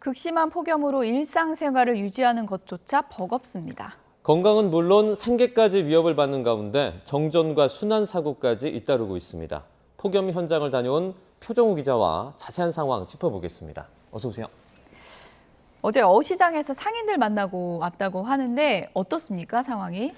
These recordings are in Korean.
극심한 폭염으로 일상생활을 유지하는 것조차 버겁습니다. 건강은 물론 생계까지 위협을 받는 가운데 정전과 순환사고까지 잇따르고 있습니다. 폭염 현장을 다녀온 표정우 기자와 자세한 상황 짚어보겠습니다. 어서 오세요. 어제 어시장에서 상인들 만나고 왔다고 하는데 어떻습니까, 상황이?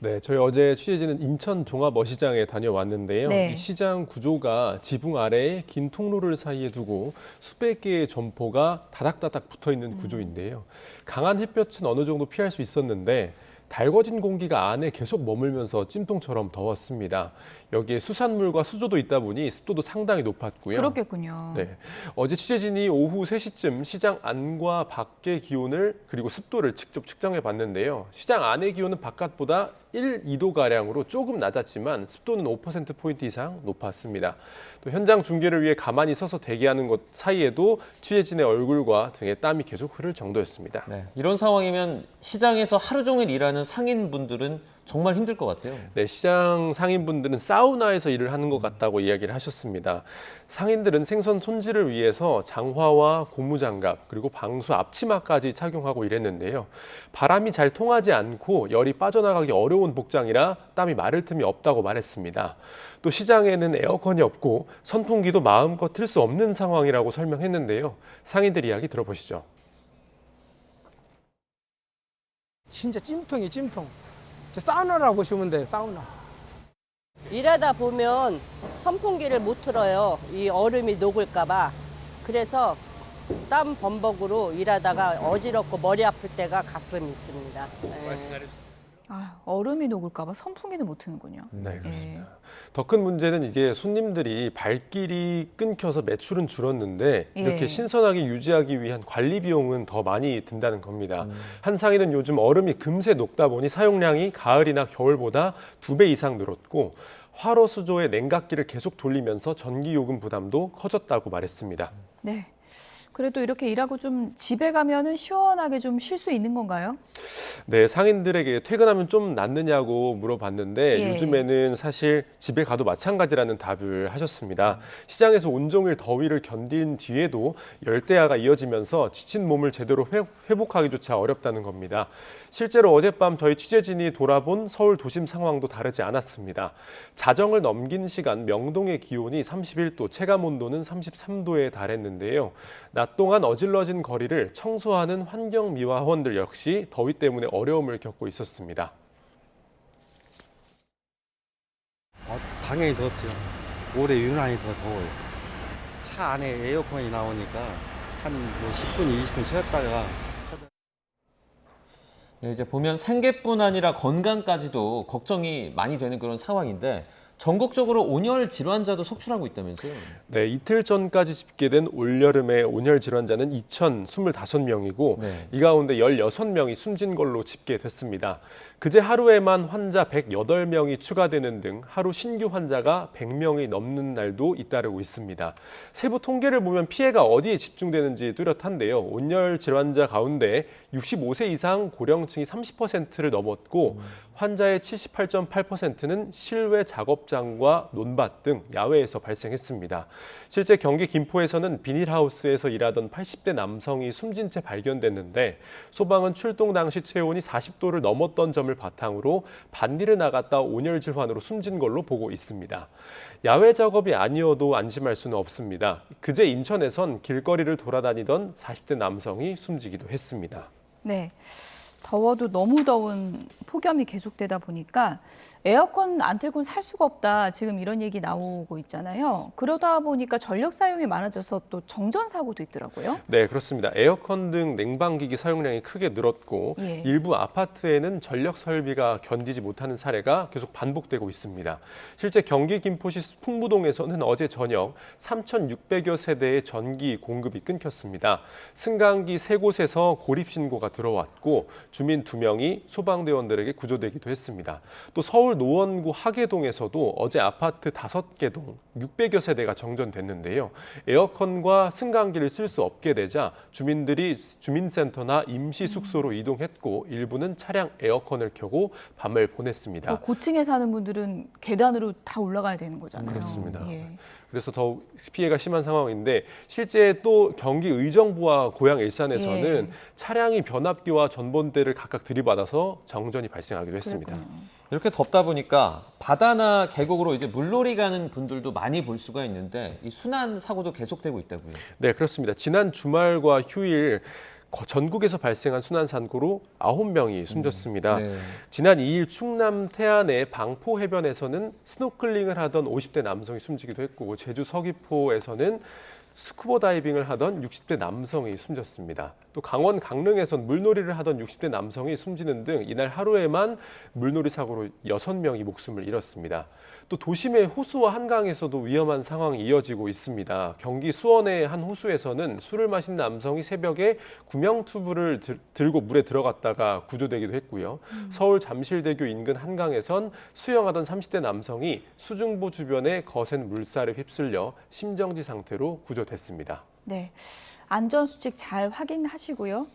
네, 저희 어제 취재진은 인천 종합어시장에 다녀왔는데요. 네. 이 시장 구조가 지붕 아래에 긴 통로를 사이에 두고 수백 개의 점포가 다닥다닥 붙어 있는 구조인데요. 강한 햇볕은 어느 정도 피할 수 있었는데 달궈진 공기가 안에 계속 머물면서 찜통처럼 더웠습니다. 여기에 수산물과 수조도 있다 보니 습도도 상당히 높았고요. 그렇겠군요. 네, 어제 취재진이 오후 3시쯤 시장 안과 밖의 기온을 그리고 습도를 직접 측정해 봤는데요. 시장 안의 기온은 바깥보다 1, 2도가량으로 조금 낮았지만 습도는 5%포인트 이상 높았습니다. 또 현장 중계를 위해 가만히 서서 대기하는 것 사이에도 취재진의 얼굴과 등에 땀이 계속 흐를 정도였습니다. 네, 이런 상황이면 시장에서 하루 종일 일하는 상인분들은 정말 힘들 것 같아요. 네, 시장 상인분들은 사우나에서 일을 하는 것 같다고 이야기를 하셨습니다. 상인들은 생선 손질을 위해서 장화와 고무장갑 그리고 방수 앞치마까지 착용하고 일했는데요. 바람이 잘 통하지 않고 열이 빠져나가기 어려운 복장이라 땀이 마를 틈이 없다고 말했습니다. 또 시장에는 에어컨이 없고 선풍기도 마음껏 틀 수 없는 상황이라고 설명했는데요. 상인들 이야기 들어보시죠. 진짜 찜통이에요, 찜통. 사우나라고 보시면 돼요, 사우나. 일하다 보면 선풍기를 못 틀어요. 이 얼음이 녹을까 봐. 그래서 땀 범벅으로 일하다가 어지럽고 머리 아플 때가 가끔 있습니다. 네. 얼음이 녹을까 봐 선풍기는 못 트는군요. 네, 그렇습니다. 더 큰 문제는 이게 손님들이 발길이 끊겨서 매출은 줄었는데 이렇게 예. 신선하게 유지하기 위한 관리 비용은 더 많이 든다는 겁니다. 한 상인은 요즘 얼음이 금세 녹다 보니 사용량이 가을이나 겨울보다 2배 이상 늘었고 화로 수조에 냉각기를 계속 돌리면서 전기요금 부담도 커졌다고 말했습니다. 네. 그래도 이렇게 일하고 좀 집에 가면은 시원하게 좀 쉴 수 있는 건가요? 네, 상인들에게 퇴근하면 좀 낫느냐고 물어봤는데 예. 요즘에는 사실 집에 가도 마찬가지라는 답을 하셨습니다. 시장에서 온종일 더위를 견딘 뒤에도 열대야가 이어지면서 지친 몸을 제대로 회복하기조차 어렵다는 겁니다. 실제로 어젯밤 저희 취재진이 돌아본 서울 도심 상황도 다르지 않았습니다. 자정을 넘긴 시간 명동의 기온이 31도, 체감 온도는 33도에 달했는데요. 낮 동안 어질러진 거리를 청소하는 환경미화원들 역시 더위 때문에 어려움을 겪고 있었습니다. 당연히 덥죠. 올해 유난히 더 더워요. 차 안에 에어컨이 나오니까 한 10분, 20분 쉬었다가 네, 이제 보면 생계뿐 아니라 건강까지도 걱정이 많이 되는 그런 상황인데 전국적으로 온열 질환자도 속출하고 있다면서요? 네, 이틀 전까지 집계된 올여름의 온열 질환자는 2,025명이고 네. 이 가운데 16명이 숨진 걸로 집계됐습니다. 그제 하루에만 환자 108명이 추가되는 등 하루 신규 환자가 100명이 넘는 날도 잇따르고 있습니다. 세부 통계를 보면 피해가 어디에 집중되는지 뚜렷한데요. 온열 질환자 가운데 65세 이상 고령층이 30%를 넘었고 환자의 78.8%는 실외 작업장과 논밭 등 야외에서 발생했습니다. 실제 경기 김포에서는 비닐하우스에서 일하던 80대 남성이 숨진 채 발견됐는데 소방은 출동 당시 체온이 40도를 넘었던 점을 바탕으로 반일을 나갔다 온열 질환으로 숨진 걸로 보고 있습니다. 야외 작업이 아니어도 안심할 수는 없습니다. 그제 인천에선 길거리를 돌아다니던 40대 남성이 숨지기도 했습니다. 네. 더워도 너무 더운 폭염이 계속되다 보니까 에어컨 안 틀고는 살 수가 없다. 지금 이런 얘기 나오고 있잖아요. 그러다 보니까 전력 사용이 많아져서 또 정전 사고도 있더라고요. 네, 그렇습니다. 에어컨 등 냉방기기 사용량이 크게 늘었고 예. 일부 아파트에는 전력 설비가 견디지 못하는 사례가 계속 반복되고 있습니다. 실제 경기 김포시 풍무동에서는 어제 저녁 3,600여 세대의 전기 공급이 끊겼습니다. 승강기 3곳에서 고립 신고가 들어왔고 주민 2명이 소방대원들에게 구조되기도 했습니다. 또 서울 노원구 하계동에서도 어제 아파트 5개 동 600여 세대가 정전됐는데요. 에어컨과 승강기를 쓸 수 없게 되자 주민들이 주민센터나 임시숙소로 이동했고 일부는 차량 에어컨을 켜고 밤을 보냈습니다. 고층에 사는 분들은 계단으로 다 올라가야 되는 거잖아요. 그렇습니다. 예. 그래서 더욱 피해가 심한 상황인데 실제 또 경기 의정부와 고양 일산에서는 차량이 변압기와 전봇대를 각각 들이받아서 정전이 발생하기도 했습니다. 그랬군요. 이렇게 덥다 보니까 바다나 계곡으로 이제 물놀이 가는 분들도 많이 볼 수가 있는데 이 순환 사고도 계속되고 있다고요. 네, 그렇습니다. 지난 주말과 휴일 전국에서 발생한 순환 사고로 9명이 숨졌습니다. 네. 지난 2일 충남 태안의 방포 해변에서는 스노클링을 하던 50대 남성이 숨지기도 했고 제주 서귀포에서는 스쿠버 다이빙을 하던 60대 남성이 숨졌습니다. 또 강원 강릉에선 물놀이를 하던 60대 남성이 숨지는 등 이날 하루에만 물놀이 사고로 6명이 목숨을 잃었습니다. 또 도심의 호수와 한강에서도 위험한 상황이 이어지고 있습니다. 경기 수원의 한 호수에서는 술을 마신 남성이 새벽에 구명투브를 들고 물에 들어갔다가 구조되기도 했고요. 서울 잠실대교 인근 한강에선 수영하던 30대 남성이 수중보 주변에 거센 물살에 휩쓸려 심정지 상태로 구조됐습니다. 네, 안전수칙 잘 확인하시고요.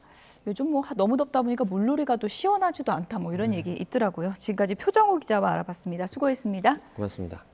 요즘 뭐 너무 덥다 보니까 물놀이 가도 시원하지도 않다 뭐 이런 얘기 있더라고요. 지금까지 표정호 기자와 알아봤습니다. 수고했습니다. 고맙습니다.